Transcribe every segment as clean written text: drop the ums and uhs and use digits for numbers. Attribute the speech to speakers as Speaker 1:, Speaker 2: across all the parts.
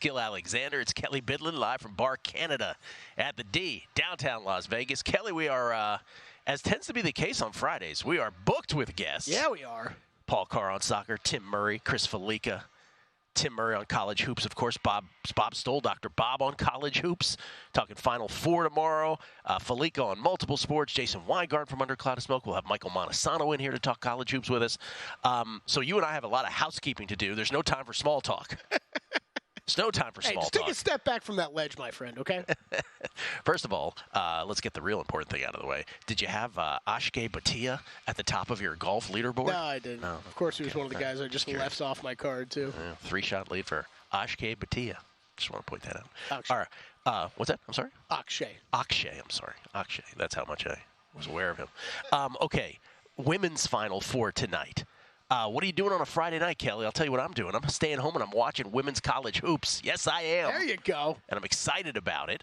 Speaker 1: Gil Alexander. It's Kelly Bidlin live from Bar Canada at the D, downtown Las Vegas. Kelly, we are, as tends to be the case on Fridays, we are booked with guests.
Speaker 2: Yeah, we are.
Speaker 1: Paul Carr on soccer, Tim Murray, Chris Felica. Tim Murray on college hoops, of course. Bob Stoll, Dr. Bob on college hoops. Talking Final Four tomorrow. Felica on multiple sports. Jason Weingarten from Under a Cloud of Smoke. We'll have Michael Montesano in here to talk college hoops with us. So you and I have a lot of housekeeping to do. There's no time for small talk. There's no time for small
Speaker 2: talk. Take a step back from that ledge, my friend, okay?
Speaker 1: First of all, let's get the real important thing out of the way. Did you have Ashke Bhatia at the top of your golf leaderboard?
Speaker 2: No, I didn't. No. Of course, he was one of the guys I just left off my card, too.
Speaker 1: 3-shot lead for Ashke Bhatia. Just want to point that out.
Speaker 2: Akshay.
Speaker 1: All right. What's that? I'm sorry?
Speaker 2: Akshay.
Speaker 1: I'm sorry. Akshay. That's how much I was aware of him. Okay. Women's Final Four tonight. What are you doing on a Friday night, Kelly? I'll tell you what I'm doing. I'm staying home and I'm watching women's college hoops. Yes, I am.
Speaker 2: There you go.
Speaker 1: And I'm excited about it.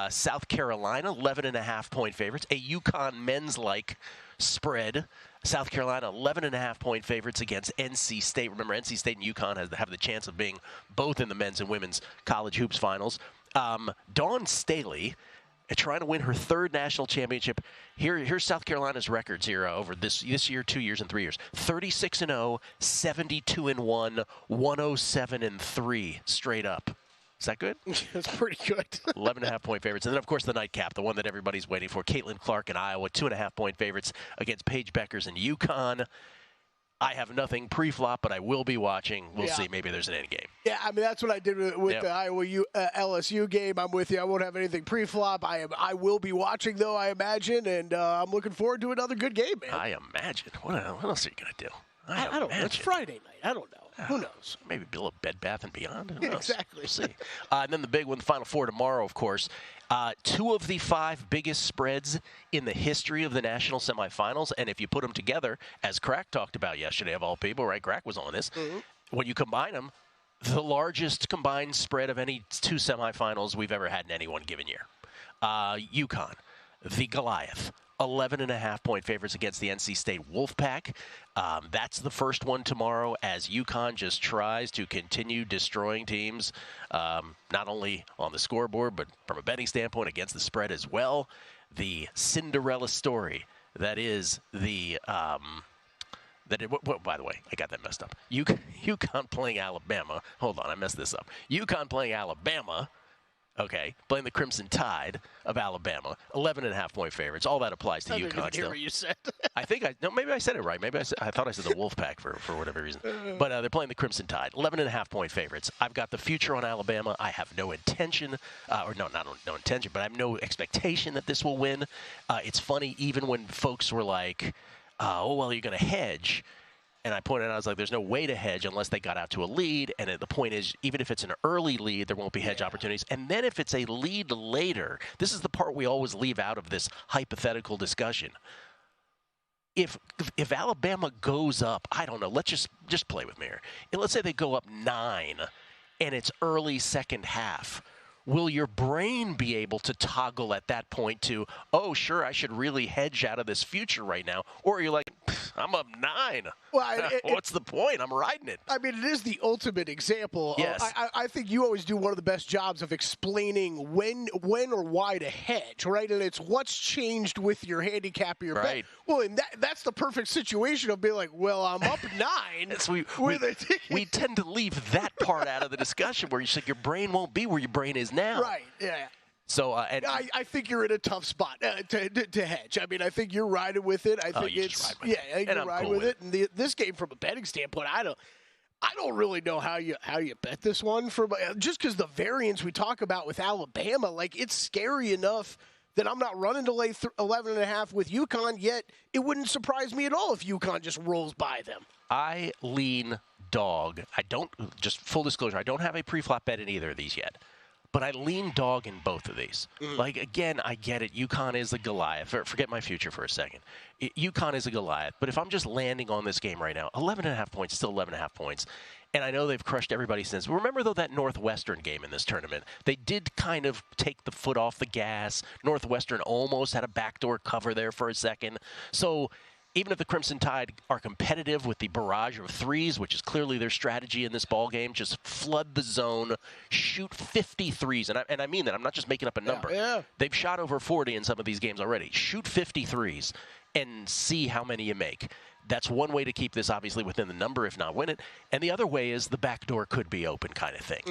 Speaker 1: South Carolina, 11.5-point favorites. A UConn men's-like spread. South Carolina, 11.5-point favorites against NC State. Remember, NC State and UConn have the chance of being both in the men's and women's college hoops finals. Dawn Staley, trying to win her third national championship. Here's South Carolina's records here over this year, 2 years, and 3 years. 36-0, 72-1, 107-3 straight up. Is that good?
Speaker 2: That's pretty good.
Speaker 1: 11.5-point favorites. And then, of course, the nightcap, the one that everybody's waiting for. Caitlin Clark in Iowa, 2.5-point favorites against Paige Beckers in UConn. I have nothing pre-flop, but I will be watching. We'll see. Maybe there's an end game.
Speaker 2: Yeah, I mean, that's what I did with the Iowa LSU game. I'm with you. I won't have anything pre-flop. I will be watching, though, I imagine, and I'm looking forward to another good game, man.
Speaker 1: I imagine. What else are you going to do?
Speaker 2: I don't know. It's Friday night. I don't know. Who knows?
Speaker 1: Maybe a little Bed Bath & Beyond. Who knows?
Speaker 2: Exactly.
Speaker 1: We'll see. And then the big one, the Final Four tomorrow, of course. 2 of the 5 biggest spreads in the history of the national semifinals. And if you put them together, as Crack talked about yesterday, of all people, right? Crack was on this. Mm-hmm. When you combine them, the largest combined spread of any 2 semifinals we've ever had in any one given year. UConn, the Goliath. 11.5-point favorites against the NC State Wolfpack. That's the first one tomorrow as UConn just tries to continue destroying teams, not only on the scoreboard, but from a betting standpoint against the spread as well. The Cinderella story that is the by the way, I got that messed up. UConn playing Alabama. Hold on, I messed this up. UConn playing Alabama. Okay, playing the Crimson Tide of Alabama, 11.5-point favorites. All that applies to UConn. I
Speaker 2: didn't hear what you said.
Speaker 1: Maybe I said it right. Maybe I thought I said the Wolfpack for whatever reason. But they're playing the Crimson Tide, 11.5-point favorites. I've got the future on Alabama. I have no intention, not no intention, but I have no expectation that this will win. It's funny, even when folks were like, "Oh, well, you're going to hedge." And I pointed out, I was like, there's no way to hedge unless they got out to a lead. And the point is, even if it's an early lead, there won't be hedge opportunities. And then if it's a lead later, this is the part we always leave out of this hypothetical discussion. If Alabama goes up, I don't know, let's just play with me here. And let's say they go up 9 and it's early second half. Will your brain be able to toggle at that point to, oh, sure, I should really hedge out of this future right now? Or are you like, I'm up 9.
Speaker 2: Well,
Speaker 1: what's the point? I'm riding it.
Speaker 2: I mean, it is the ultimate example.
Speaker 1: Yes.
Speaker 2: I think you always do one of the best jobs of explaining when or why to hedge, right? And it's what's changed with your handicap or your bet. Well, and that's the perfect situation of being like, well, I'm up 9.
Speaker 1: Yes, we tend to leave that part out of the discussion where you said your brain won't be where your brain is now.
Speaker 2: Right, yeah.
Speaker 1: So
Speaker 2: I think you're in a tough spot to hedge. I mean, I think you're riding with it. I think you're riding with it. And this game, from a betting standpoint, I don't really know how you bet this one just because the variance we talk about with Alabama, like it's scary enough that I'm not running to lay 11.5 with UConn. Yet it wouldn't surprise me at all if UConn just rolls by them.
Speaker 1: I lean dog. I don't, just full disclosure, I don't have a pre-flop bet in either of these yet. But I lean dog in both of these. Like, again, I get it. UConn is the Goliath. Forget my future for a second. UConn is a Goliath. But if I'm just landing on this game right now, 11.5 points, still 11.5 points. And I know they've crushed everybody since. Remember, though, that Northwestern game in this tournament? They did kind of take the foot off the gas. Northwestern almost had a backdoor cover there for a second. So even if the Crimson Tide are competitive with the barrage of threes, which is clearly their strategy in this ball game, just flood the zone, shoot 50 threes. And I mean that. I'm not just making up a number.
Speaker 2: Yeah.
Speaker 1: They've shot over 40 in some of these games already. Shoot 50 threes and see how many you make. That's one way to keep this obviously within the number, if not win it. And the other way is the back door could be open kind of thing.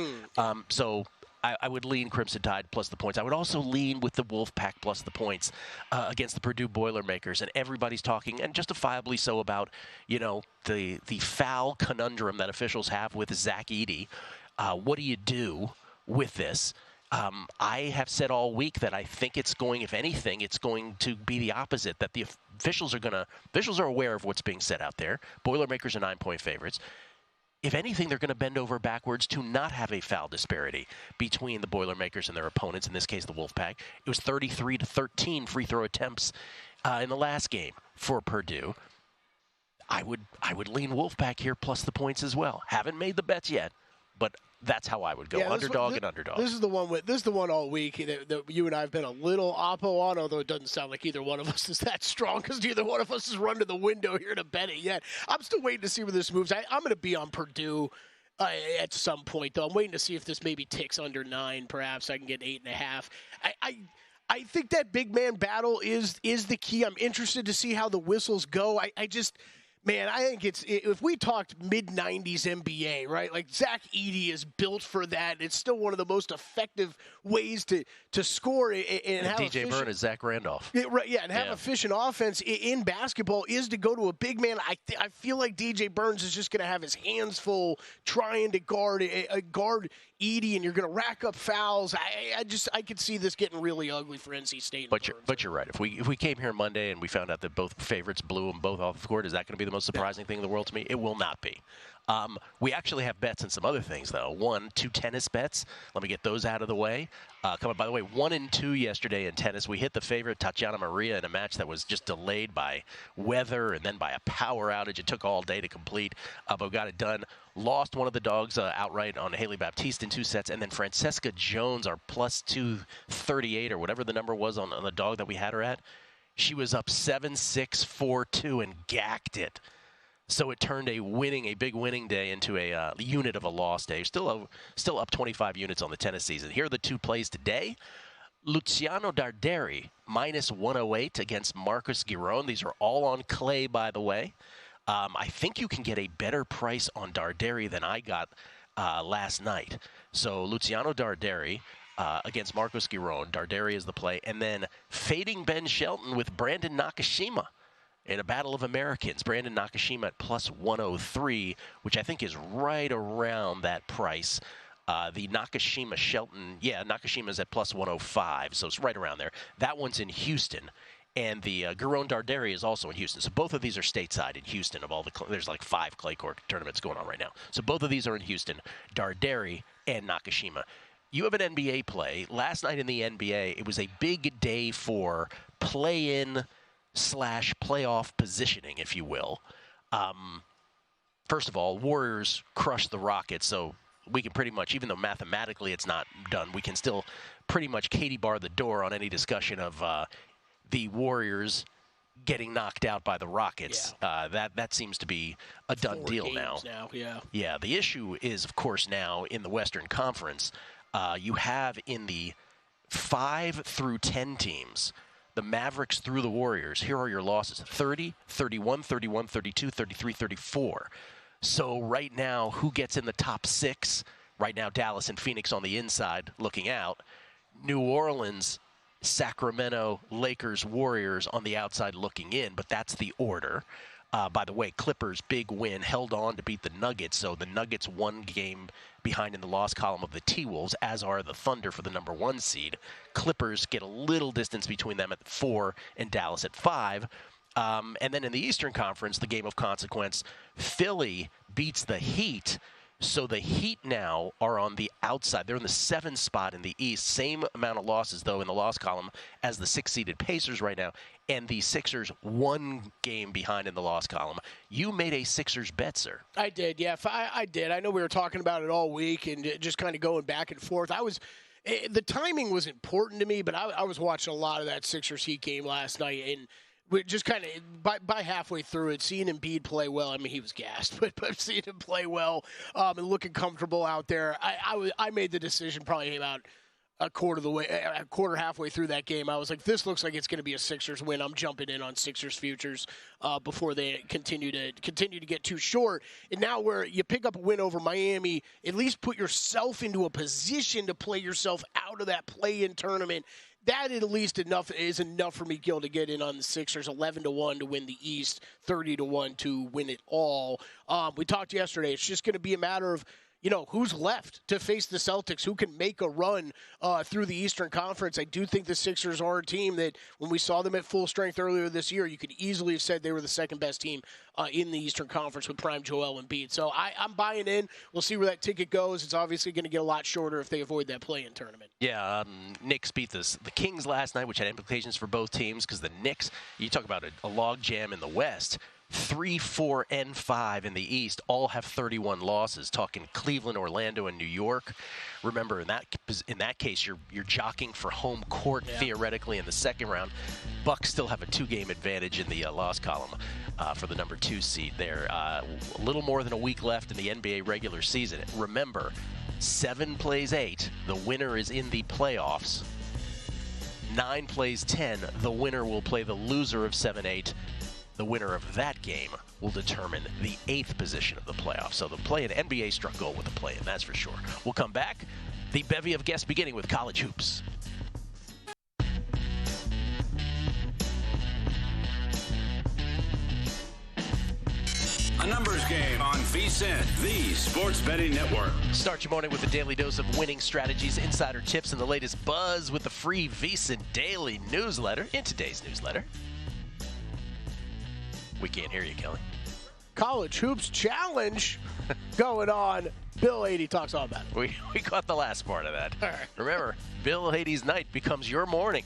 Speaker 1: So I would lean Crimson Tide plus the points. I would also lean with the Wolfpack plus the points against the Purdue Boilermakers. And everybody's talking, and justifiably so, about, the foul conundrum that officials have with Zach Edey. What do you do with this? I have said all week that I think it's going, if anything, it's going to be the opposite, that the officials are aware of what's being said out there. Boilermakers are 9-point favorites. If anything, they're going to bend over backwards to not have a foul disparity between the Boilermakers and their opponents, in this case the Wolfpack. It was 33-13 free throw attempts in the last game for Purdue. I would lean Wolfpack here plus the points as well. Haven't made the bets yet, but that's how I would go. Underdog and underdog.
Speaker 2: This is the one all week that you and I have been a little oppo on, although it doesn't sound like either one of us is that strong because neither one of us has run to the window here to bet it yet. I'm still waiting to see where this moves. I'm going to be on Purdue at some point, though. I'm waiting to see if this maybe ticks under 9. Perhaps I can get 8.5. I think that big man battle is the key. I'm interested to see how the whistles go. Man, I think if we talked mid-90s NBA, right, like Zach Edey is built for that. It's still one of the most effective ways to score and have
Speaker 1: DJ Byrne is Zach Randolph.
Speaker 2: And have efficient offense in basketball is to go to a big man. I feel like DJ Burns is just going to have his hands full trying to guard Edey, and you're going to rack up fouls. I could see this getting really ugly for NC State.
Speaker 1: But you're right. If we came here Monday and we found out that both favorites blew them both off the court, is that going to be the most surprising thing in the world to me? It will not be. We actually have bets and some other things, though. 2 tennis bets. Let me get those out of the way. By the way, 1 and 2 yesterday in tennis. We hit the favorite, Tatiana Maria, in a match that was just delayed by weather and then by a power outage. It took all day to complete, but we got it done. Lost one of the dogs outright on Haley Baptiste in 2 sets. And then Francesca Jones, our plus 238 or whatever the number was on the dog that we had her at, she was up 7-6, 4-2 and gacked it. So it turned a big winning day into a unit of a loss day. Still up 25 units on the tennis season. Here are the 2 plays today. Luciano Darderi, minus 108 against Marcus Giron. These are all on clay, by the way. I think you can get a better price on Darderi than I got last night. So Luciano Darderi against Marcus Giron. Darderi is the play. And then fading Ben Shelton with Brandon Nakashima in a battle of Americans. Brandon Nakashima at plus 103, which I think is right around that price. The Nakashima-Shelton, Nakashima's at plus 105, so it's right around there. That one's in Houston. And the Giron-Darderi is also in Houston. So both of these are stateside in Houston. There's like 5 clay court tournaments going on right now. So both of these are in Houston, Darderi and Nakashima. You have an NBA play. Last night in the NBA, it was a big day for play-in / playoff positioning, if you will. First of all, Warriors crushed the Rockets, so we can pretty much, even though mathematically it's not done, we can still pretty much Katie bar the door on any discussion of the Warriors getting knocked out by the Rockets. Yeah. That seems to be a done deal now. Yeah, the issue is, of course, now in the Western Conference, you have in the 5 through 10 teams, the Mavericks through the Warriors. Here are your losses: 30, 31, 31, 32, 33, 34. So right now, who gets in the top 6? Right now, Dallas and Phoenix on the inside looking out. New Orleans, Sacramento, Lakers, Warriors on the outside looking in, but that's the order. By the way, Clippers, big win, held on to beat the Nuggets, so the Nuggets 1 game behind in the loss column of the T-Wolves, as are the Thunder for the number 1 seed. Clippers get a little distance between them at 4 and Dallas at 5. And then in the Eastern Conference, the game of consequence, Philly beats the Heat. So the Heat now are on the outside. They're in the 7th spot in the East. Same amount of losses, though, in the loss column as the 6-seeded Pacers right now. And the Sixers 1 game behind in the loss column. You made a Sixers bet, sir.
Speaker 2: I did, yeah. I did. I know we were talking about it all week and just kind of going back and forth. The timing was important to me, but I was watching a lot of that Sixers Heat game last night. And we just kind of by halfway through it, seeing Embiid play well. I mean, he was gassed, but seeing him play well and looking comfortable out there, I made the decision probably about a quarter halfway through that game. I was like, this looks like it's going to be a Sixers win. I'm jumping in on Sixers futures before they continue to get too short. And now where you pick up a win over Miami, at least put yourself into a position to play yourself out of that play-in tournament. That at least is enough for me, Gil, to get in on the Sixers, 11-1 to win the East, 30-1 to win it all. We talked yesterday. It's just going to be a matter of, who's left to face the Celtics, who can make a run through the Eastern Conference. I do think the Sixers are a team that when we saw them at full strength earlier this year, you could easily have said they were the second-best team in the Eastern Conference with prime Joel Embiid. So I'm buying in. We'll see where that ticket goes. It's obviously going to get a lot shorter if they avoid that play-in tournament.
Speaker 1: Yeah, Knicks beat the Kings last night, which had implications for both teams because the Knicks, you talk about a log jam in the West, 3, 4, and 5 in the East all have 31 losses. Talking Cleveland, Orlando, and New York. Remember, in that case, you're jockeying for home court theoretically in the second round. Bucks still have a 2-game advantage in the loss column for the number 2 seed there. A little more than a week left in the NBA regular season. Remember, 7 plays 8. The winner is in the playoffs. 9 plays 10. The winner will play the loser of 7-8. The winner of that game will determine the 8th position of the playoffs. So the play-in NBA struck gold with the play-in, that's for sure. We'll come back. The bevy of guests beginning with college hoops.
Speaker 3: A numbers game on VSiN, the sports betting network.
Speaker 1: Start your morning with a daily dose of winning strategies, insider tips, and the latest buzz with the free VSiN daily newsletter. In today's newsletter, we can't hear you, Kelly.
Speaker 2: College Hoops Challenge going on. Bill Hadey talks all about it.
Speaker 1: We caught the last part of that.
Speaker 2: All right.
Speaker 1: Remember, Bill Hadey's night becomes your morning.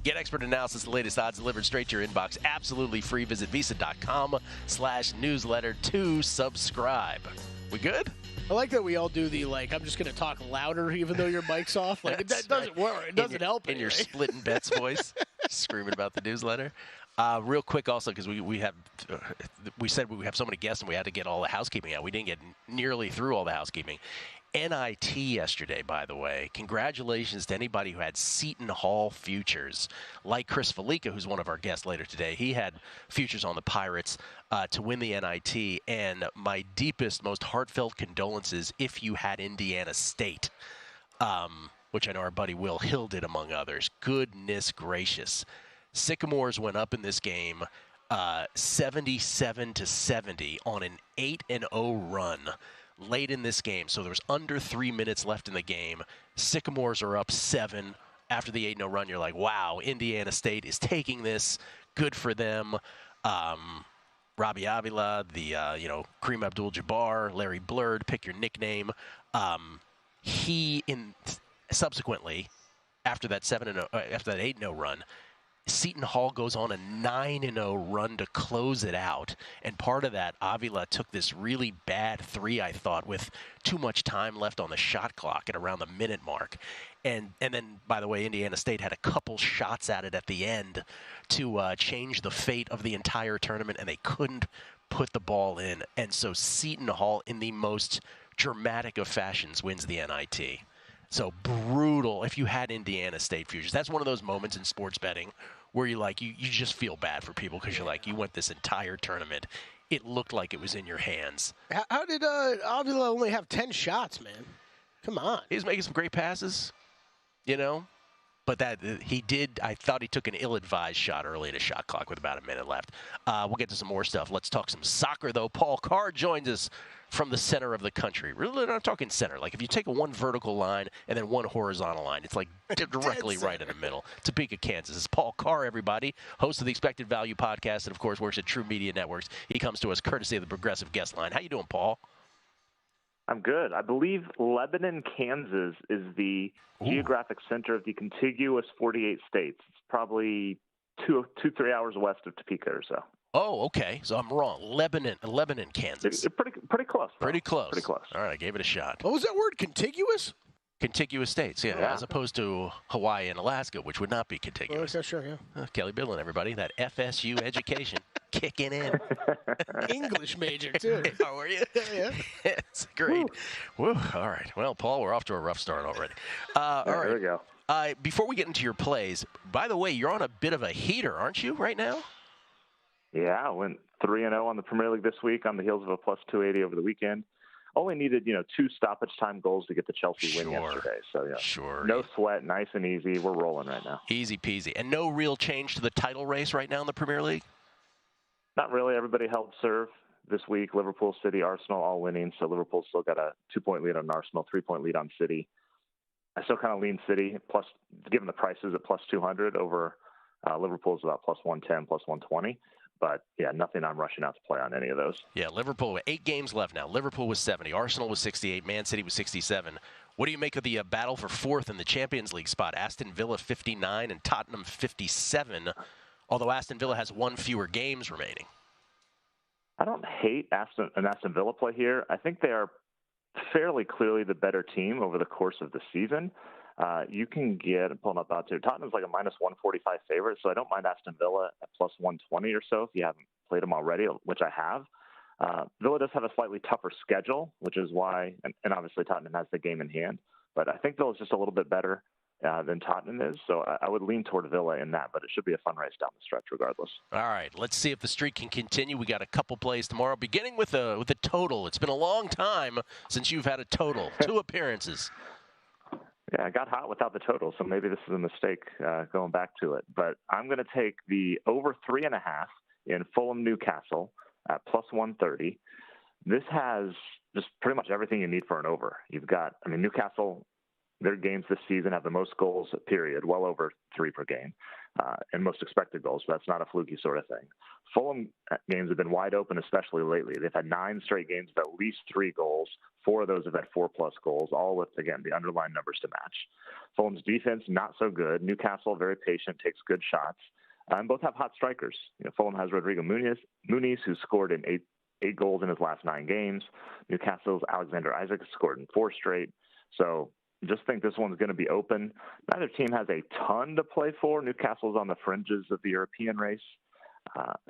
Speaker 1: Get expert analysis, the latest odds delivered straight to your inbox. Absolutely free. Visit VSiN.com/newsletter to subscribe. We good?
Speaker 2: I like that we all do the, I'm just going to talk louder even though your mic's off. That doesn't work. It doesn't help.
Speaker 1: In your splitting bets voice, screaming about the newsletter. Real quick also, because we said we have so many guests and we had to get all the housekeeping out. We didn't get nearly through all the housekeeping. NIT yesterday, by the way. Congratulations to anybody who had Seton Hall futures. Like Chris Felica, who's one of our guests later today. He had futures on the Pirates to win the NIT. And my deepest, most heartfelt condolences if you had Indiana State, which I know our buddy Will Hill did, among others. Goodness gracious. Sycamores went up in this game 77-70 on an 8-0 run late in this game. So there was under 3 minutes left in the game. Sycamores are up 7 after the 8-0 run. You're like, wow, Indiana State is taking this. Good for them. Robbie Avila, the Kareem Abdul-Jabbar, Larry Blurd, pick your nickname. Subsequently, after that 8-0 run, Seton Hall goes on a 9-0 run to close it out. And part of that, Avila took this really bad 3, I thought, with too much time left on the shot clock at around the minute mark. And then, by the way, Indiana State had a couple shots at it at the end to change the fate of the entire tournament, and they couldn't put the ball in. And so Seton Hall, in the most dramatic of fashions, wins the NIT. So brutal if you had Indiana State futures. That's one of those moments in sports betting where you just feel bad for people because you went this entire tournament. It looked like it was in your hands.
Speaker 2: How did Avila only have 10 shots, man? Come on.
Speaker 1: He was making some great passes, But he did. I thought he took an ill-advised shot early in a shot clock with about a minute left. We'll get to some more stuff. Let's talk some soccer, though. Paul Carr joins us from the center of the country. Really not talking center. Like if you take one vertical line and then one horizontal line, it's like directly right in the middle. Topeka, Kansas. It's Paul Carr, everybody, host of the Expected Value podcast, and of course works at True Media Networks. He comes to us courtesy of the Progressive Guest Line. How you doing, Paul?
Speaker 4: I'm good. I believe Lebanon, Kansas is the geographic center of the contiguous 48 states. It's probably 2-3 hours west of Topeka or so.
Speaker 1: Oh, okay. So I'm wrong. Lebanon, Kansas.
Speaker 4: Pretty close.
Speaker 1: Pretty close.
Speaker 4: Pretty close.
Speaker 1: All right, I gave it a shot.
Speaker 2: What was that word? Contiguous?
Speaker 1: Contiguous states, yeah, as opposed to Hawaii and Alaska, which would not be contiguous.
Speaker 2: Okay, sure, yeah.
Speaker 1: Kelly Bidlin, everybody, that FSU education kicking in.
Speaker 2: English major, too.
Speaker 1: Oh, were you?
Speaker 2: Yeah.
Speaker 1: It's great. Woo. All right. Well, Paul, we're off to a rough start already. All right.
Speaker 4: There we go.
Speaker 1: Before we get into your plays, by the way, you're on a bit of a heater, aren't you, right now?
Speaker 4: Yeah, I went 3-0 on the Premier League this week on the heels of a plus 280 over the weekend. Only needed, 2 stoppage time goals to get the Chelsea win yesterday. So, no sweat, nice and easy. We're rolling right now.
Speaker 1: Easy peasy. And no real change to the title race right now in the Premier League?
Speaker 4: Not really. Everybody held serve this week. Liverpool, City, Arsenal all winning. So Liverpool's still got a 2-point lead on Arsenal, 3-point lead on City. I still kind of lean City, plus, given the prices at plus 200 over Liverpool's about plus 110, plus 120. But, yeah, nothing I'm rushing out to play on any of those.
Speaker 1: Yeah, Liverpool, 8 games left now. Liverpool was 70. Arsenal was 68. Man City was 67. What do you make of the battle for 4th in the Champions League spot? Aston Villa 59 and Tottenham 57, although Aston Villa has 1 fewer games remaining.
Speaker 4: I don't hate Aston Villa play here. I think they are fairly clearly the better team over the course of the season. You can get, I'm pulling up odds here, Tottenham's like a minus 145 favorite, so I don't mind Aston Villa at plus 120 or so if you haven't played them already, which I have. Villa does have a slightly tougher schedule, which is why, and obviously Tottenham has the game in hand, but I think Villa's just a little bit better than Tottenham is, so I would lean toward Villa in that, but it should be a fun race down the stretch regardless. All
Speaker 1: right, let's see if the streak can continue. We got a couple plays tomorrow, beginning with a total. It's been a long time since you've had a total, 2 appearances.
Speaker 4: Yeah, I got hot without the total, so maybe this is a mistake going back to it. But I'm going to take the over 3.5 in Fulham Newcastle at plus 130. This has just pretty much everything you need for an over. You've got, Newcastle, their games this season have the most goals, period, well over 3 per game, and most expected goals. So that's not a fluky sort of thing. Fulham games have been wide open, especially lately. They've had 9 straight games with at least 3 goals. 4 of those have had 4+ goals, all with, again, the underlying numbers to match. Fulham's defense, not so good. Newcastle, very patient, takes good shots. And both have hot strikers. Fulham has Rodrigo Muniz, who scored in 8 goals in his last 9 games. Newcastle's Alexander Isak scored in 4 straight. So just think this one's going to be open. Neither team has a ton to play for. Newcastle's on the fringes of the European race.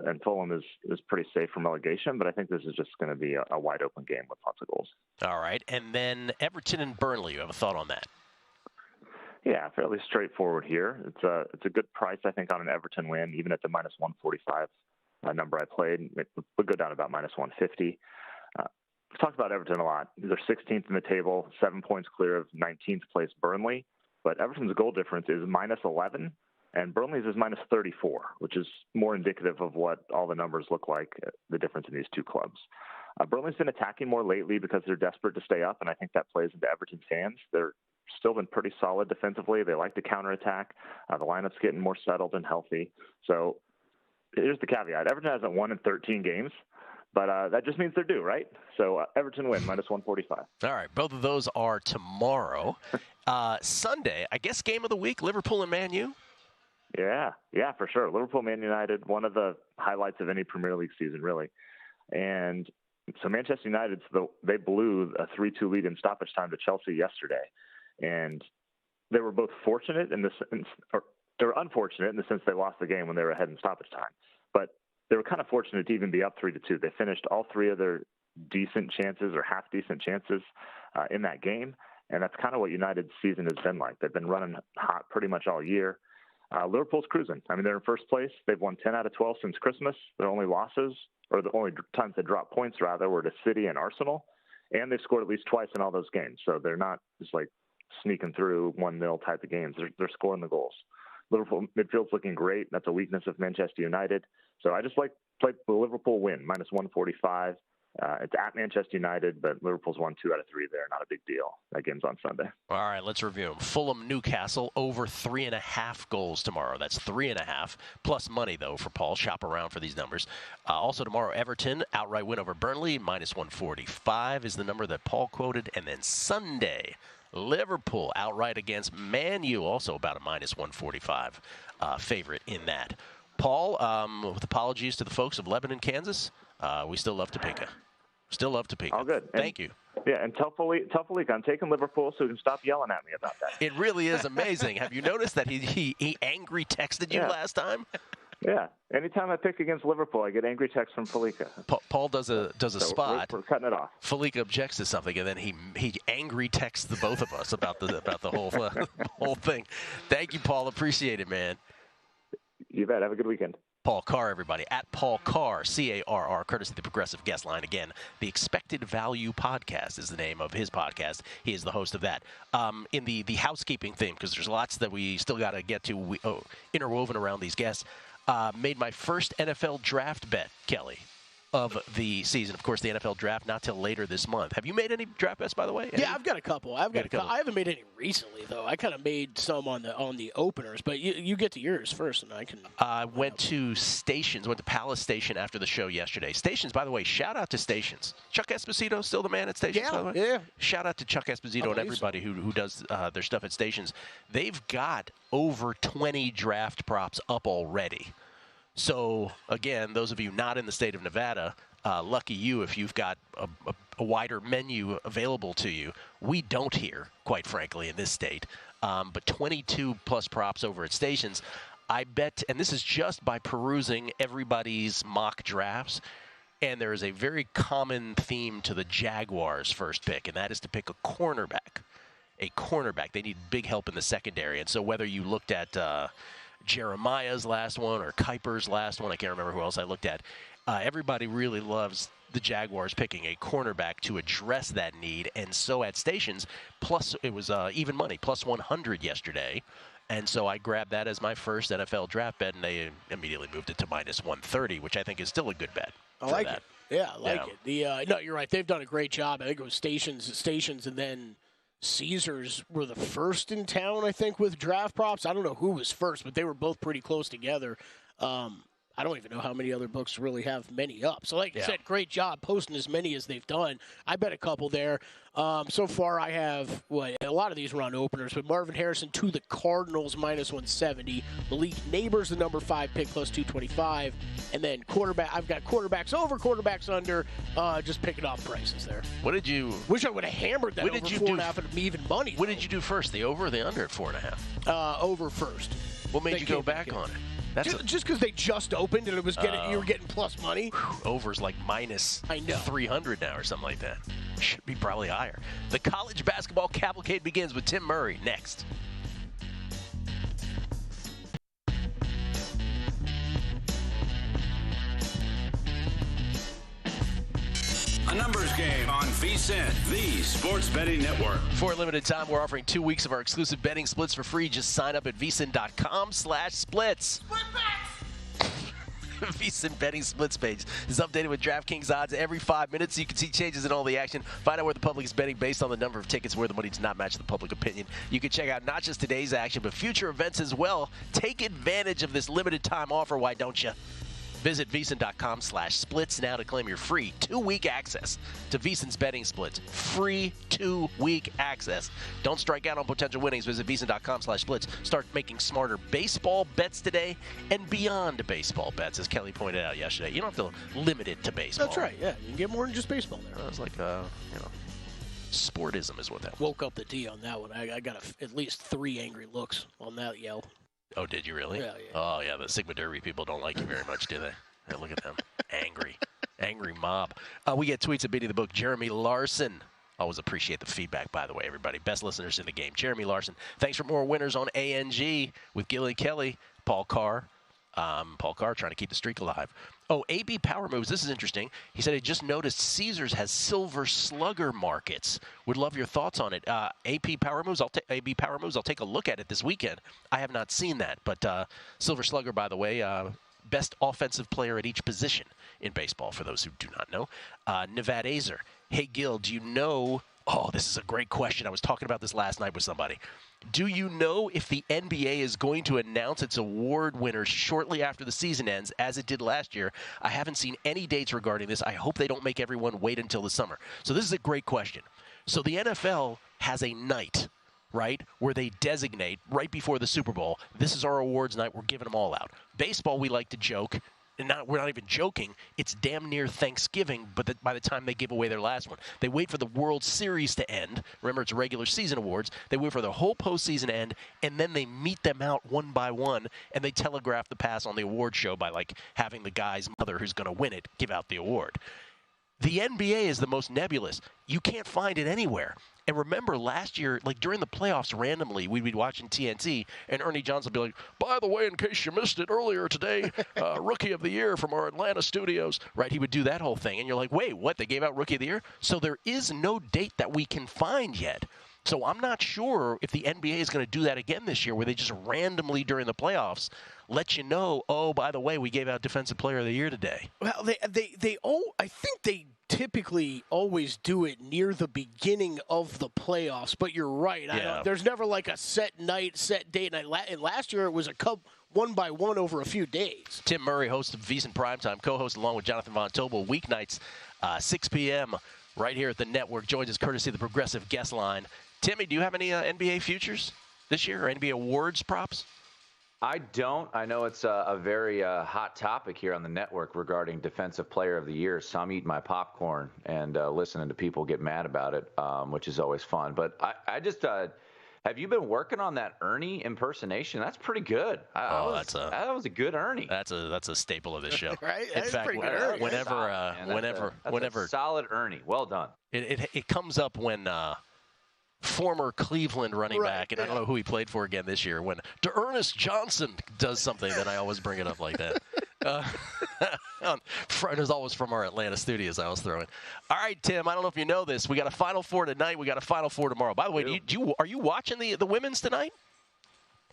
Speaker 4: And Fulham is pretty safe from relegation, but I think this is just going to be a wide open game with lots of goals. All
Speaker 1: right. And then Everton and Burnley, you have a thought on that?
Speaker 4: Yeah, fairly straightforward here. It's a good price, I think, on an Everton win, even at the minus 145 number I played. It would go down about minus 150. We've talked about Everton a lot. They're 16th in the table, 7 points clear of 19th place Burnley. But Everton's goal difference is minus 11, and Burnley's is minus 34, which is more indicative of what all the numbers look like, the difference in these two clubs. Burnley's been attacking more lately because they're desperate to stay up, and I think that plays into Everton's hands. They're still been pretty solid defensively. They like to counterattack. The lineup's getting more settled and healthy. So here's the caveat. Everton hasn't won in 13 games. But that just means they're due, right? So Everton win, minus 145.
Speaker 1: All right, both of those are tomorrow. Sunday, I guess game of the week, Liverpool and Man U?
Speaker 4: Yeah, for sure. Liverpool, Man United, one of the highlights of any Premier League season, really. And so Manchester United, they blew a 3-2 lead in stoppage time to Chelsea yesterday. And they were both fortunate in the sense, or they were unfortunate in the sense they lost the game when they were ahead in stoppage time. But they were kind of fortunate to even be up 3-2. They finished all 3 of their decent chances or half-decent chances in that game, and that's kind of what United's season has been like. They've been running hot pretty much all year. Liverpool's cruising. They're in first place. They've won 10 out of 12 since Christmas. Their only losses, or the only times they dropped points, rather, were to City and Arsenal, and they've scored at least twice in all those games. So they're not just like sneaking through 1-0 type of games. They're scoring the goals. Liverpool midfield's looking great. That's a weakness of Manchester United. So I just play the Liverpool win, minus 145. It's at Manchester United, but Liverpool's won 2 out of 3 there. Not a big deal. That game's on Sunday.
Speaker 1: All right, let's review them. Fulham, Newcastle, over 3.5 goals tomorrow. That's 3.5, plus money, though, for Paul. Shop around for these numbers. Also tomorrow, Everton, outright win over Burnley, minus 145 is the number that Paul quoted. And then Sunday, Liverpool outright against Man U, also about a minus 145 favorite in that. Paul, with apologies to the folks of Lebanon, Kansas, we still love Topeka. Still love Topeka.
Speaker 4: All good.
Speaker 1: Thank you.
Speaker 4: Yeah, and tell Felica I'm taking Liverpool so he can stop yelling at me about that.
Speaker 1: It really is amazing. Have you noticed that he angry texted you last time?
Speaker 4: Yeah. Anytime I pick against Liverpool, I get angry texts from Felica.
Speaker 1: Paul does a spot.
Speaker 4: We're cutting it off.
Speaker 1: Felica objects to something, and then he angry texts the both of us about the whole thing. Thank you, Paul. Appreciate it, man.
Speaker 4: You bet. Have a good weekend.
Speaker 1: Paul Carr, everybody. At Paul Carr, C-A-R-R, courtesy of the Progressive Guest Line. Again, the Expected Value Podcast is the name of his podcast. He is the host of that. In the housekeeping theme, because there's lots that we still got to get to interwoven around these guests, made my first NFL draft bet, Kelly, of the season. Of course, the NFL draft not till later this month. Have you made any draft bets, by the way?
Speaker 2: Yeah, I've got a couple. I haven't made any recently, though. I kind of made some on the openers, but you get to yours first, and I can.
Speaker 1: I went to Palace Station after the show yesterday. Stations, by the way, shout out to Stations. Chuck Esposito, still the man at Stations, by the way?
Speaker 2: Yeah.
Speaker 1: Shout out to Chuck Esposito and everybody who does their stuff at Stations. They've got over 20 draft props up already. So, again, those of you not in the state of Nevada, lucky you if you've got a wider menu available to you. We don't here, quite frankly, in this state. But 22-plus props over at Stations. I bet, and this is just by perusing everybody's mock drafts, and there is a very common theme to the Jaguars' first pick, and that is to pick a cornerback. A cornerback. They need big help in the secondary. And so whether you looked at Jeremiah's last one or Kuiper's last one, I can't remember who else I looked at, everybody really loves the Jaguars picking a cornerback to address that need. And so at Stations, plus it was even money, plus 100 yesterday. And so I grabbed that as my first NFL draft bet, and they immediately moved it to minus 130, which I think is still a good bet.
Speaker 2: I like it. Yeah, I like it. No, you're right. They've done a great job. I think it was Stations, and then Caesars were the first in town, I think, with draft props. I don't know who was first, but they were both pretty close together. I don't even know how many other books really have many up. So, like I said, great job posting as many as they've done. I bet a couple there. So far, I have, a lot of these run openers, but Marvin Harrison to the Cardinals, minus 170. Malik Neighbors, the number 5 pick, plus 225. And then quarterback, I've got quarterbacks over, quarterbacks under, just picking off prices there.
Speaker 1: What did you...
Speaker 2: Wish I would have hammered that over 4.5 and even money.
Speaker 1: What did you do first, the over or the under at 4.5?
Speaker 2: Over first.
Speaker 1: What made you go back on it?
Speaker 2: Just because they just opened and it was you were getting plus money.
Speaker 1: Over's like minus 300 now or something like that. Should be probably higher. The college basketball cavalcade begins with Tim Murray next.
Speaker 3: A numbers game on VSiN, the sports betting network.
Speaker 1: For a limited time, we're offering 2 weeks of our exclusive betting splits for free. Just sign up at VSiN.com/splits. VSiN betting splits page is updated with DraftKings odds every 5 minutes, so you can see changes in all the action. Find out where the public is betting based on the number of tickets where the money does not match the public opinion. You can check out not just today's action, but future events as well. Take advantage of this limited time offer, why don't you? Visit VSiN.com/splits now to claim your free 2-week access to VSiN's betting splits. Free 2-week access. Don't strike out on potential winnings. Visit VSiN.com/splits. Start making smarter baseball bets today and beyond baseball bets, as Kelly pointed out yesterday. You don't have to limit it to baseball.
Speaker 2: That's right, yeah. You can get more than just baseball there.
Speaker 1: It's like, sportism is what that was.
Speaker 2: Woke up the D on that one. I got at least 3 angry looks on that yell.
Speaker 1: Oh, did you really?
Speaker 2: Yeah.
Speaker 1: Oh, yeah, the Sigma Derby people don't like you very much, do they? Yeah, look at them. Angry mob. We get tweets at Beating the Book. Jeremy Larson. Always appreciate the feedback, by the way, everybody. Best listeners in the game. Jeremy Larson. Thanks for more winners on ANG with Gilly Kelly. Paul Carr. Paul Carr trying to keep the streak alive. Oh, AB Power Moves. This is interesting. He said he just noticed Caesars has silver slugger markets. Would love your thoughts on it. AB Power Moves. I'll take a look at it this weekend. I have not seen that, but silver slugger, by the way, best offensive player at each position in baseball. For those who do not know, Nevada Azer. Hey Gil, do you know? Oh, this is a great question. I was talking about this last night with somebody. Do you know if the NBA is going to announce its award winners shortly after the season ends, as it did last year? I haven't seen any dates regarding this. I hope they don't make everyone wait until the summer. So this is a great question. So the NFL has a night, right, where they designate right before the Super Bowl, this is our awards night. We're giving them all out. Baseball, we like to joke, we're not even joking, it's damn near Thanksgiving, but by the time they give away their last one. They wait for the World Series to end. Remember, it's regular season awards. They wait for the whole postseason to end, and then they meet them out one by one, and they telegraph the pass on the award show by, like, having the guy's mother who's going to win it give out the award. The NBA is the most nebulous. You can't find it anywhere. And remember last year, like during the playoffs, randomly, we'd be watching TNT, and Ernie Johnson would be like, by the way, in case you missed it earlier today, Rookie of the Year from our Atlanta studios. Right? He would do that whole thing. And you're like, wait, what? They gave out Rookie of the Year? So there is no date that we can find yet. So I'm not sure if the NBA is going to do that again this year, where they just randomly during the playoffs let you know, oh, by the way, we gave out Defensive Player of the Year today.
Speaker 2: Well, I think they typically always do it near the beginning of the playoffs, but you're right.
Speaker 1: Yeah.
Speaker 2: There's never like a set night, set date. And last year it was a one by one over a few days.
Speaker 1: Tim Murray, host of VSiN Primetime, co-host along with Jonathan Von Tobel, weeknights, 6 p.m. right here at the network. Joins us courtesy of the Progressive Guest Line. Timmy, do you have any NBA futures this year or NBA awards props?
Speaker 5: I don't. I know it's a very hot topic here on the network regarding Defensive Player of the Year, so I'm eating my popcorn and listening to people get mad about it, which is always fun. But I just have you been working on that Ernie impersonation? That's pretty good. That was a good Ernie.
Speaker 1: That's a staple of this show.
Speaker 2: Right?
Speaker 1: In fact, whenever
Speaker 5: a solid Ernie. Well done.
Speaker 1: It comes up when former Cleveland running back, and I don't know who he played for again this year, when DeErnest Johnson does something, that I always bring it up like that. It was always from our Atlanta studios I was throwing. All right, Tim, I don't know if you know this. We got a Final Four tonight. We got a Final Four tomorrow. By the way, are you watching the women's tonight?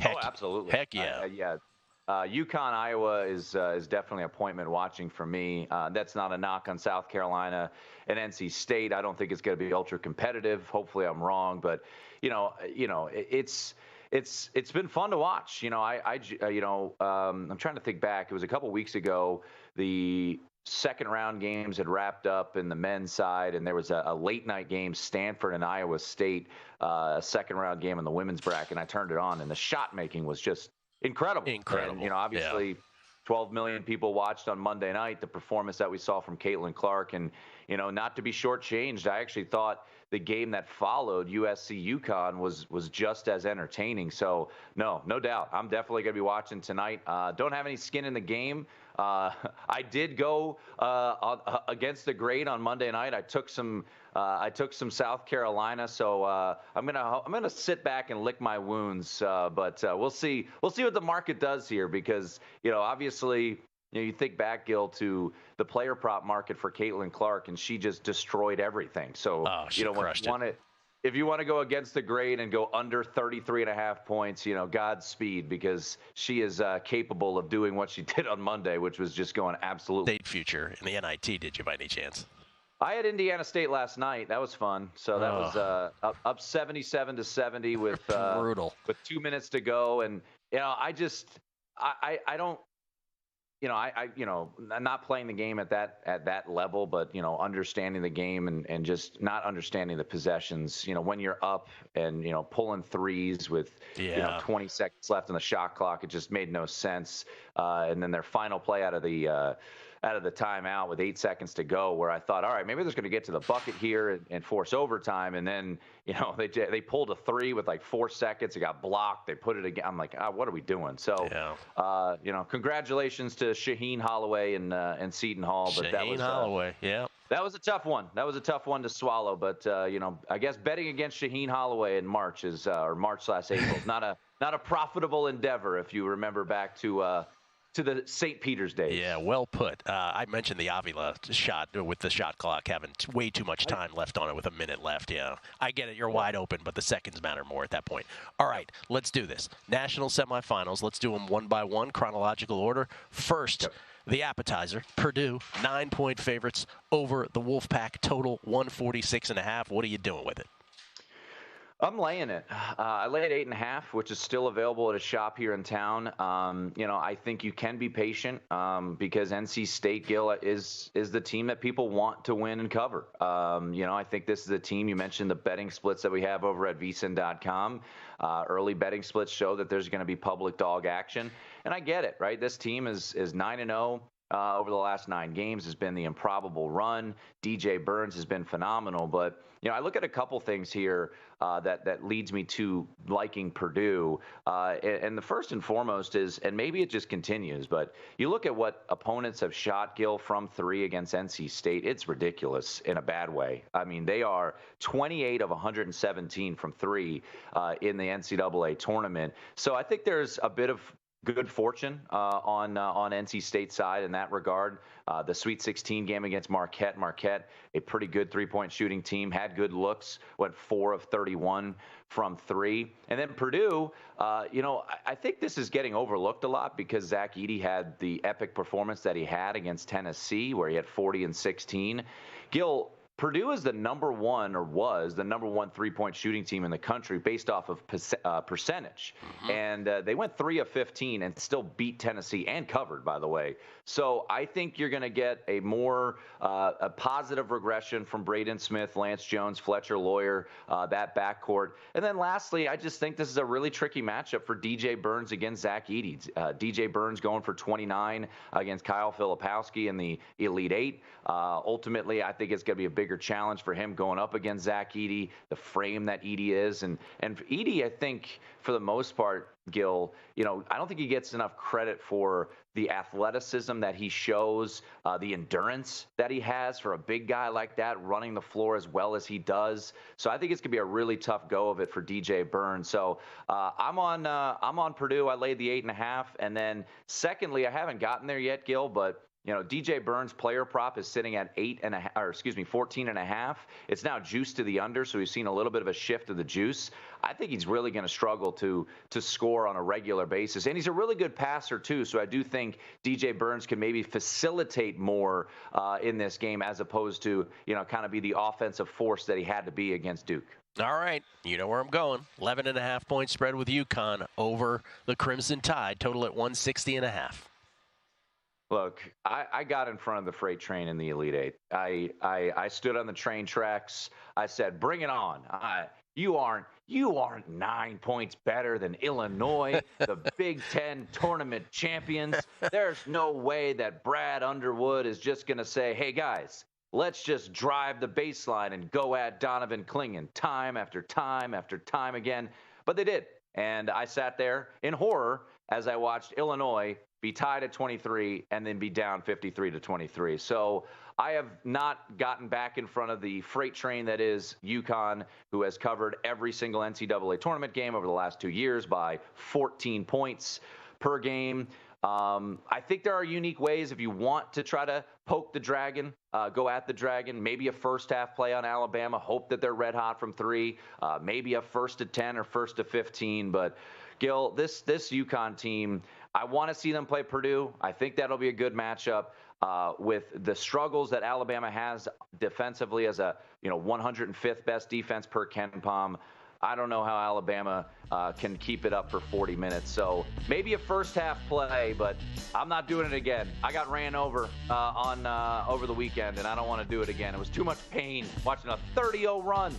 Speaker 5: Oh, absolutely.
Speaker 1: Heck yeah.
Speaker 5: Yeah. UConn, Iowa is definitely an appointment watching for me. That's not a knock on South Carolina and NC State. I don't think it's going to be ultra competitive. Hopefully, I'm wrong, but it's been fun to watch. I'm trying to think back. It was a couple weeks ago. The second round games had wrapped up in the men's side, and there was a late night game, Stanford and Iowa State, second round game in the women's bracket. And I turned it on, and the shot making was just incredible. And, obviously, 12 million people watched on Monday night the performance that we saw from Caitlin Clark. And, not to be shortchanged, I actually thought the game that followed, USC UConn, was just as entertaining. So, no doubt. I'm definitely going to be watching tonight. Don't have any skin in the game. I did go against the grade on Monday night. I took some South Carolina, so I'm gonna sit back and lick my wounds. But we'll see what the market does here, because obviously you think back, Gil, to the player prop market for Caitlin Clark, and she just destroyed everything. So if you want to go against the grade and go under 33.5 points, Godspeed, because she is capable of doing what she did on Monday, which was just going absolutely.
Speaker 1: State future in the NIT, did you by any chance?
Speaker 5: I had Indiana State last night. That was fun. So that was up 77-70 with
Speaker 1: brutal,
Speaker 5: with 2 minutes to go. And I don't. I'm not playing the game at that level, but understanding the game and just not understanding the possessions. When you're up and pulling threes with 20 seconds left on the shot clock, it just made no sense. And then their final play out of the timeout with 8 seconds to go, where I thought, all right, maybe they're just going to get to the bucket here and force overtime. And then, they pulled a three with like 4 seconds. It got blocked. They put it again. I'm like, what are we doing? So, congratulations to Shaheen Holloway and Seton Hall. But
Speaker 1: Holloway, yeah.
Speaker 5: That was a tough one. That was a tough one to swallow. But, I guess betting against Shaheen Holloway in March or March/April is not a profitable endeavor, if you remember back to the St. Peter's days.
Speaker 1: Yeah, well put. I mentioned the Avila shot with the shot clock having way too much time left on it with a minute left. Yeah, I get it. You're wide open, but the seconds matter more at that point. All right, let's do this. National semifinals. Let's do them one by one, chronological order. First, the appetizer, Purdue, 9-point favorites over the Wolfpack, total 146.5. What are you doing with it?
Speaker 5: I'm laying it. I laid 8.5, which is still available at a shop here in town. I think you can be patient because NC State, Gil, is the team that people want to win and cover. I think this is a team. You mentioned the betting splits that we have over at VSiN.com. Early betting splits show that there's going to be public dog action, and I get it. Right, this team is 9-0. over the last 9 games has been the improbable run. DJ Burns has been phenomenal. But, I look at a couple things here that leads me to liking Purdue. And the first and foremost is, and maybe it just continues, but you look at what opponents have shot, Gil, from 3 against NC State. It's ridiculous in a bad way. I mean, they are 28 of 117 from 3 in the NCAA tournament. So I think there's a bit of good fortune on NC State's side in that regard. The Sweet 16 game against Marquette. Marquette, a pretty good three-point shooting team, had good looks, went 4 of 31 from 3. And then Purdue, I think this is getting overlooked a lot because Zach Edey had the epic performance that he had against Tennessee where he had 40 and 16. Gil, Purdue is the number 1 or was the number 1 3-point shooting team in the country based off of percentage. Mm-hmm. And they went 3 of 15 and still beat Tennessee and covered, by the way. So I think you're going to get a more a positive regression from Braden Smith, Lance Jones, Fletcher Lawyer, that backcourt. And then lastly, I just think this is a really tricky matchup for DJ Burns against Zach Edey. DJ Burns going for 29 against Kyle Filipowski in the Elite 8. Ultimately, I think it's going to be a bigger challenge for him going up against Zach Edey, the frame that Edey is. And Edey, I think, for the most part, Gil, I don't think he gets enough credit for the athleticism that he shows, the endurance that he has for a big guy like that, running the floor as well as he does. So I think it's going to be a really tough go of it for DJ Burns. So I'm on Purdue. I laid the 8.5. And then secondly, I haven't gotten there yet, Gil, but DJ Burns' player prop is sitting at 14.5. It's now juiced to the under, so we've seen a little bit of a shift of the juice. I think he's really going to struggle to score on a regular basis. And he's a really good passer, too, so I do think DJ Burns can maybe facilitate more in this game as opposed to, kind of be the offensive force that he had to be against Duke.
Speaker 1: All right, you know where I'm going. 11.5-point spread with UConn over the Crimson Tide, total at 160.5.
Speaker 5: Look, I got in front of the freight train in the Elite 8. I stood on the train tracks. I said, "Bring it on! You aren't 9 points better than Illinois, the Big Ten tournament champions. There's no way that Brad Underwood is just going to say, hey guys, let's just drive the baseline and go at Donovan Clingan time after time after time again." But they did, and I sat there in horror as I watched Illinois be tied at 23 and then be down 53-23. So I have not gotten back in front of the freight train that is UConn, who has covered every single NCAA tournament game over the last 2 years by 14 points per game. I think there are unique ways if you want to try to poke the dragon, go at the dragon, maybe a first half play on Alabama, hope that they're red hot from 3, maybe a 1st to 10 or 1st to 15. But Gil, this UConn team, I want to see them play Purdue. I think that'll be a good matchup. With the struggles that Alabama has defensively as a 105th best defense per KenPom, I don't know how Alabama can keep it up for 40 minutes. So maybe a first half play, but I'm not doing it again. I got ran over over the weekend, and I don't want to do it again. It was too much pain watching a 30-0 run.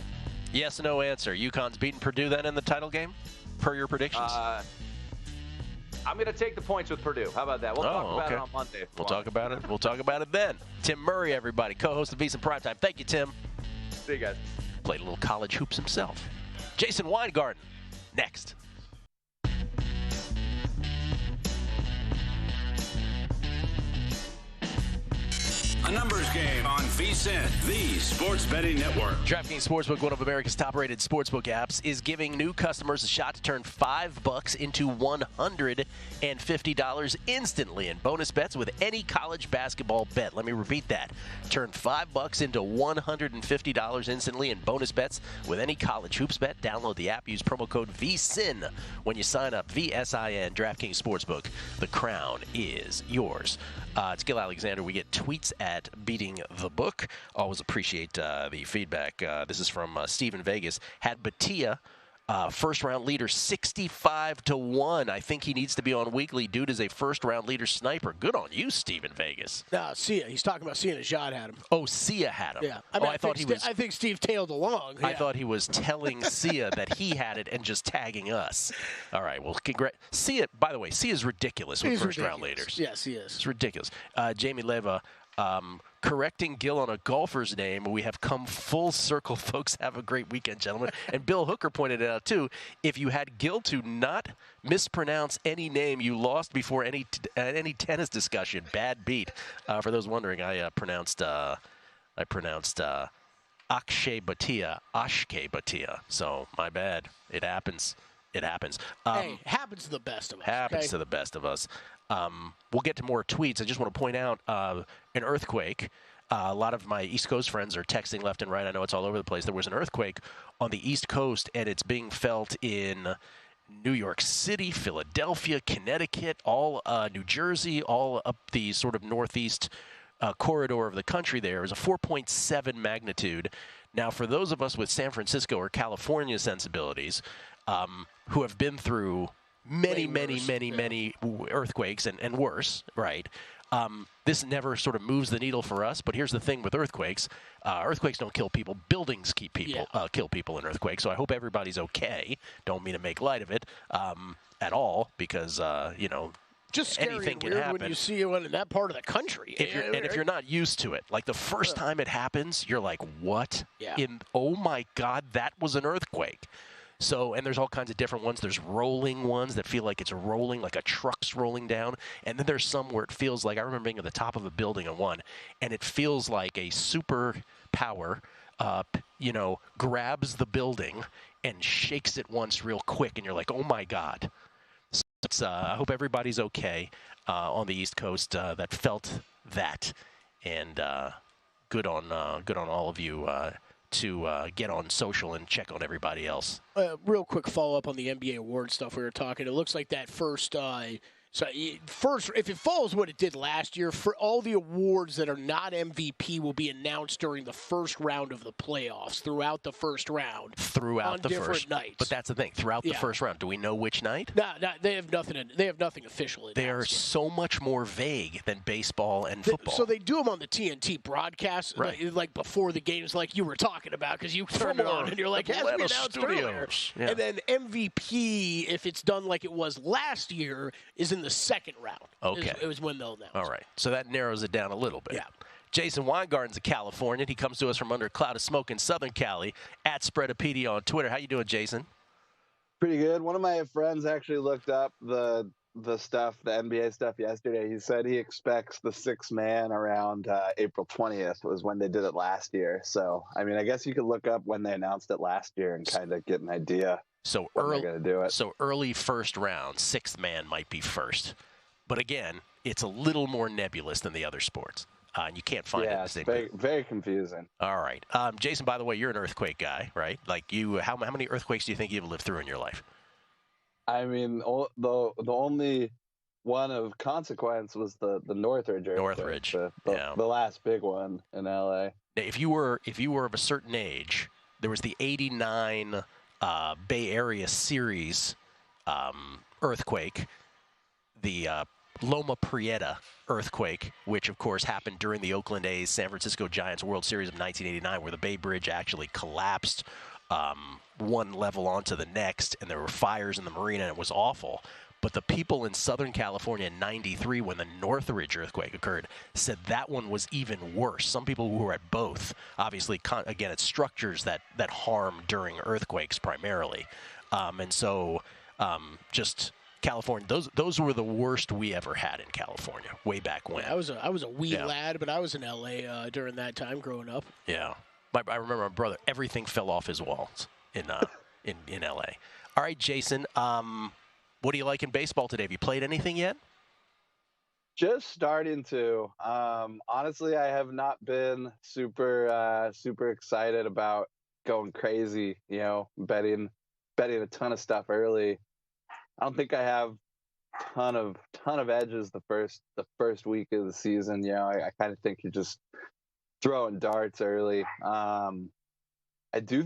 Speaker 1: Yes, no answer. UConn's beating Purdue then in the title game, per your predictions?
Speaker 5: I'm going to take the points with Purdue. How about that? We'll talk about it on Monday.
Speaker 1: We'll talk about it. We'll talk about it then. Tim Murray, everybody, co-host of VSiN Primetime. Thank you, Tim.
Speaker 5: See you guys.
Speaker 1: Played a little college hoops himself. Jason Weingarten, next.
Speaker 3: A numbers game on VSiN, the sports betting network.
Speaker 1: DraftKings Sportsbook, one of America's top-rated sportsbook apps, is giving new customers a shot to turn $5 into $150 instantly in bonus bets with any college basketball bet. Let me repeat that. Turn $5 into $150 instantly in bonus bets with any college hoops bet. Download the app. Use promo code VSiN when you sign up. VSiN, DraftKings Sportsbook. The crown is yours. It's Gil Alexander. We get tweets at Beating the Book. Always appreciate the feedback. This is from Steve in Vegas. Had Batia First-round leader, 65-1. I think he needs to be on weekly. Dude is a first-round leader sniper. Good on you, Steven Vegas.
Speaker 2: No, Sia. He's talking about Sia and Ajad had him.
Speaker 1: Oh, Sia had him.
Speaker 2: Yeah. I think Steve tailed along.
Speaker 1: I thought he was telling Sia that he had it and just tagging us. All right. Well, Sia, by the way, Sia is ridiculous with first-round leaders.
Speaker 2: Yes, he is.
Speaker 1: It's ridiculous. Jamie Leva, correcting Gil on a golfer's name. We have come full circle, folks. Have a great weekend, gentlemen. And Bill Hooker pointed it out, too. If you had Gil to not mispronounce any name, you lost before any tennis discussion. Bad beat. For those wondering, I pronounced Akshay Bhatia. So, my bad. It happens. It happens.
Speaker 2: Hey, happens to the best of us.
Speaker 1: Happens to the best of us. We'll get to more tweets. I just want to point out an earthquake. A lot of my East Coast friends are texting left and right. I know it's all over the place. There was an earthquake on the East Coast, and it's being felt in New York City, Philadelphia, Connecticut, all New Jersey, all up the sort of northeast corridor of the country there. It was a 4.7 magnitude. Now, for those of us with San Francisco or California sensibilities who have been through many earthquakes and worse, right? This never sort of moves the needle for us. But here's the thing with earthquakes. Earthquakes don't kill people. Buildings kill people in earthquakes. So I hope everybody's okay. Don't mean to make light of it at all because,
Speaker 2: just scary
Speaker 1: anything
Speaker 2: and
Speaker 1: can
Speaker 2: weird
Speaker 1: happen
Speaker 2: when you see it in that part of the country.
Speaker 1: If you're not used to it, like the first time it happens, you're like, what?
Speaker 2: Yeah.
Speaker 1: Oh, my God, that was an earthquake. So, and there's all kinds of different ones. There's rolling ones that feel like it's rolling, like a truck's rolling down. And then there's some where it feels like, I remember being at the top of a building on one, and it feels like a superpower, grabs the building and shakes it once real quick. And you're like, oh, my God. So I hope everybody's okay on the East Coast that felt that. And good on all of you to get on social and check on everybody else.
Speaker 2: Real quick follow-up on the NBA award stuff we were talking. It looks like that first, if it follows what it did last year, for all the awards that are not MVP will be announced during the first round of the playoffs, throughout the first round.
Speaker 1: Throughout the
Speaker 2: different
Speaker 1: first
Speaker 2: nights.
Speaker 1: But that's the thing. Throughout the first round. Do we know which night?
Speaker 2: No, they have nothing. They have nothing official.
Speaker 1: They are so much more vague than baseball and football.
Speaker 2: So they do them on the TNT broadcast,
Speaker 1: right.
Speaker 2: like before the games, like you were talking about, because you turn it on and you're like, "Has been announced earlier."
Speaker 1: Yeah.
Speaker 2: And then MVP, if it's done like it was last year, is in the second round.
Speaker 1: Okay.
Speaker 2: It was when they'll announce.
Speaker 1: All right. So that narrows it down a little bit.
Speaker 2: Yeah.
Speaker 1: Jason Weingarten's a Californian. He comes to us from under a cloud of smoke in Southern Cali, at Spreadapedi on Twitter. How you doing, Jason?
Speaker 6: Pretty good. One of my friends actually looked up the stuff, the NBA stuff yesterday. He said he expects the sixth man around April 20th was when they did it last year. So, I mean, I guess you could look up when they announced it last year and kind of get an idea.
Speaker 1: So
Speaker 6: early, they're going to do it.
Speaker 1: So early first round, sixth man might be first. But again, it's a little more nebulous than the other sports. And you can't find it in the same
Speaker 6: very, very confusing.
Speaker 1: All right. Jason, by the way, you're an earthquake guy, right? Like how many earthquakes do you think you've lived through in your life?
Speaker 6: I mean, the only one of consequence was the Northridge earthquake.
Speaker 1: Northridge,
Speaker 6: the last big one in LA.
Speaker 1: If you were of a certain age, there was the '89 Bay Area series earthquake, the Loma Prieta earthquake, which of course happened during the Oakland A's San Francisco Giants World Series of 1989, where the Bay Bridge actually collapsed one level onto the next, and there were fires in the marina, and it was awful. But the people in Southern California in '93, when the Northridge earthquake occurred, said that one was even worse. Some people who were at both, obviously, again, it's structures that harm during earthquakes primarily. And so just California, those were the worst we ever had in California, way back when.
Speaker 2: I was a wee lad, but I was in L.A. During that time growing up.
Speaker 1: Yeah. I remember my brother, everything fell off his walls in L.A. All right, Jason, what do you like in baseball today? Have you played anything yet?
Speaker 6: Just starting to. Honestly, I have not been super excited about going crazy, betting a ton of stuff early. I don't think I have ton of edges the first week of the season. I kind of think you're just throwing darts early. I do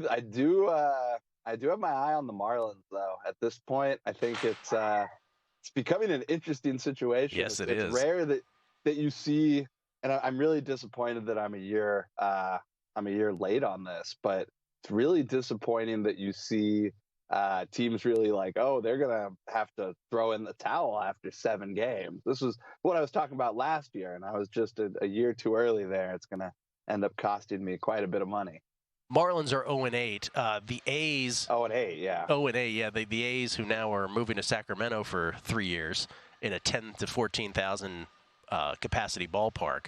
Speaker 6: I do have my eye on the Marlins, though. At this point, I think it's becoming an interesting situation.
Speaker 1: Yes, it
Speaker 6: is. It's rare that you see, and I'm really disappointed that I'm a year late on this, but it's really disappointing that you see teams really like, oh, they're gonna have to throw in the towel after 7 games. This was what I was talking about last year, and I was just a year too early there. It's gonna end up costing me quite a bit of money.
Speaker 1: Marlins are 0-8. The A's
Speaker 6: 0-8, yeah.
Speaker 1: 0-8, yeah. The A's, who now are moving to Sacramento for 3 years in a 10 to 14,000 capacity ballpark,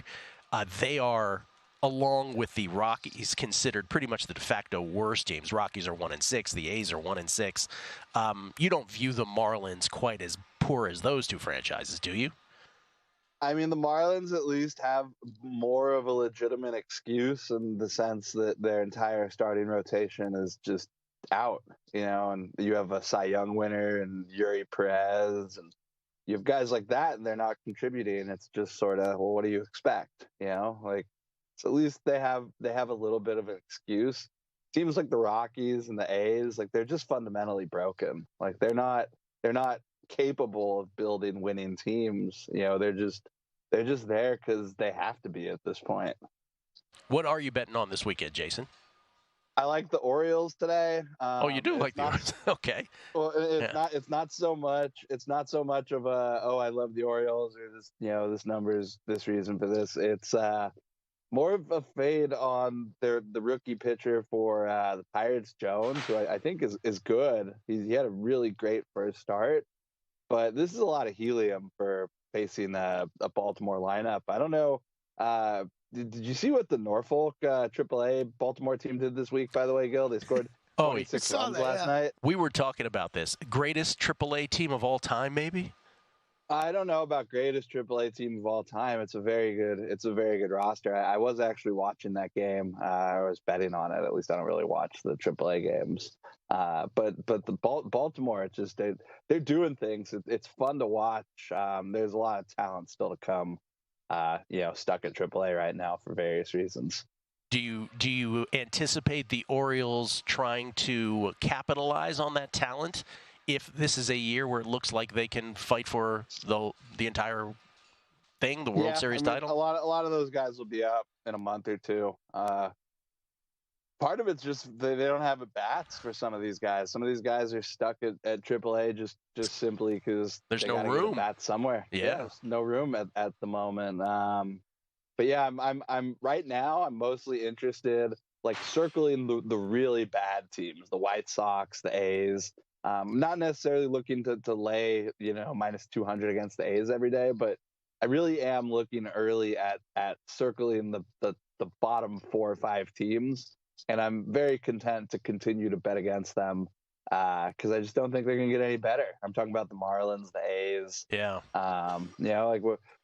Speaker 1: they are, along with the Rockies, considered pretty much the de facto worst teams. Rockies are 1-6. The A's are 1-6. You don't view the Marlins quite as poor as those two franchises, do you?
Speaker 6: I mean, the Marlins at least have more of a legitimate excuse in the sense that their entire starting rotation is just out, and you have a Cy Young winner and Yuri Perez, and you have guys like that, and they're not contributing. It's just sort of, well, what do you expect? So at least they have a little bit of an excuse. Teams like the Rockies and the A's, they're just fundamentally broken. They're not capable of building winning teams. They're just there because they have to be at this point.
Speaker 1: What are you betting on this weekend, Jason?
Speaker 6: I like the Orioles today.
Speaker 1: You do like the Orioles? Okay.
Speaker 6: Well, it's not so much. It's not so much of a I love the Orioles or this this number's this reason for this. It's more of a fade on the rookie pitcher for the Pirates, Jones, who I think is good. He had a really great first start, but this is a lot of helium for facing a Baltimore lineup. I don't know. Did you see what the Norfolk AAA Baltimore team did this week, by the way, Gil? They scored 26 runs last night.
Speaker 1: We were talking about this. Greatest AAA team of all time, maybe?
Speaker 6: I don't know about greatest AAA team of all time. It's a very good roster. I was actually watching that game. I was betting on it. At least I don't really watch the AAA games. But the Baltimore, it's just they're doing things. It's fun to watch. There's a lot of talent still to come. Stuck at AAA right now for various reasons.
Speaker 1: Do you anticipate the Orioles trying to capitalize on that talent if this is a year where it looks like they can fight for the entire thing, the World Series title?
Speaker 6: A lot of those guys will be up in a month or two. Part of it's just they don't have bats for some of these guys. Some of these guys are stuck at AAA just simply because
Speaker 1: there's no room.
Speaker 6: Bats somewhere.
Speaker 1: Yeah,
Speaker 6: there's no room at the moment. But yeah, I'm right now. I'm mostly interested circling the really bad teams, the White Sox, the A's. Not necessarily looking to lay minus 200 against the A's every day, but I really am looking early at circling the bottom 4 or 5 teams. And I'm very content to continue to bet against them because I just don't think they're going to get any better. I'm talking about the Marlins, the A's.
Speaker 1: Yeah.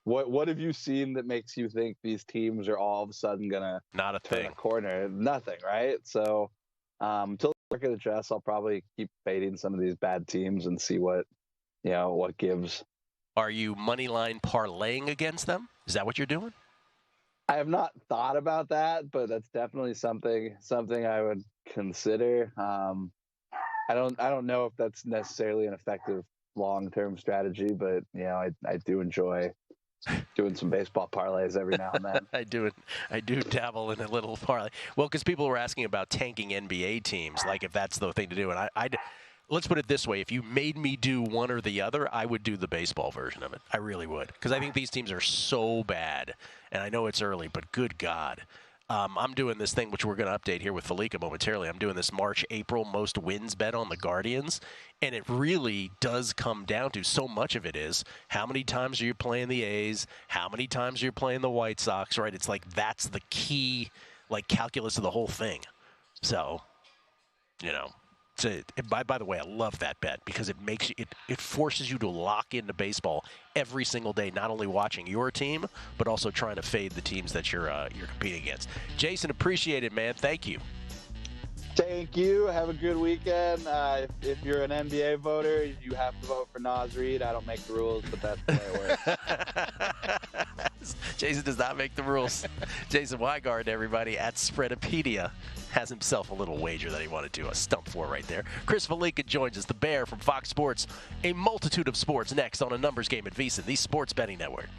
Speaker 6: What have you seen that makes you think these teams are all of a sudden going to
Speaker 1: not a
Speaker 6: turn
Speaker 1: thing?
Speaker 6: A corner? Nothing, right? So until the market adjusts, I'll probably keep fading some of these bad teams and see what gives.
Speaker 1: Are you moneyline parlaying against them? Is that what you're doing?
Speaker 6: I have not thought about that, but that's definitely something I would consider. I don't know if that's necessarily an effective long-term strategy, but I do enjoy doing some baseball parlays every now and then.
Speaker 1: I do dabble in a little parlay. Well, because people were asking about tanking NBA teams, if that's the thing to do, and I'd let's put it this way. If you made me do one or the other, I would do the baseball version of it. I really would. Because I think these teams are so bad. And I know it's early, but good God. I'm doing this thing, which we're going to update here with Felica momentarily. I'm doing this March-April most wins bet on the Guardians. And it really does come down to, so much of it is, how many times are you playing the A's? How many times are you playing the White Sox, right? It's that's the key, calculus of the whole thing. So, by the way, I love that bet because it makes you, it forces you to lock into baseball every single day, not only watching your team, but also trying to fade the teams that you're competing against. Jason, appreciate it, man. Thank you.
Speaker 6: Thank you. Have a good weekend. If you're an NBA voter, you have to vote for Naz Reid. I don't make the rules, but that's the way it works.
Speaker 1: Jason does not make the rules. Jason Weingarten, everybody, at Spreadopedia, has himself a little wager that he wanted to stump for right there. Chris Valinka joins us, the Bear from Fox Sports. A multitude of sports next on A Numbers Game at VSiN, the Sports Betting Network.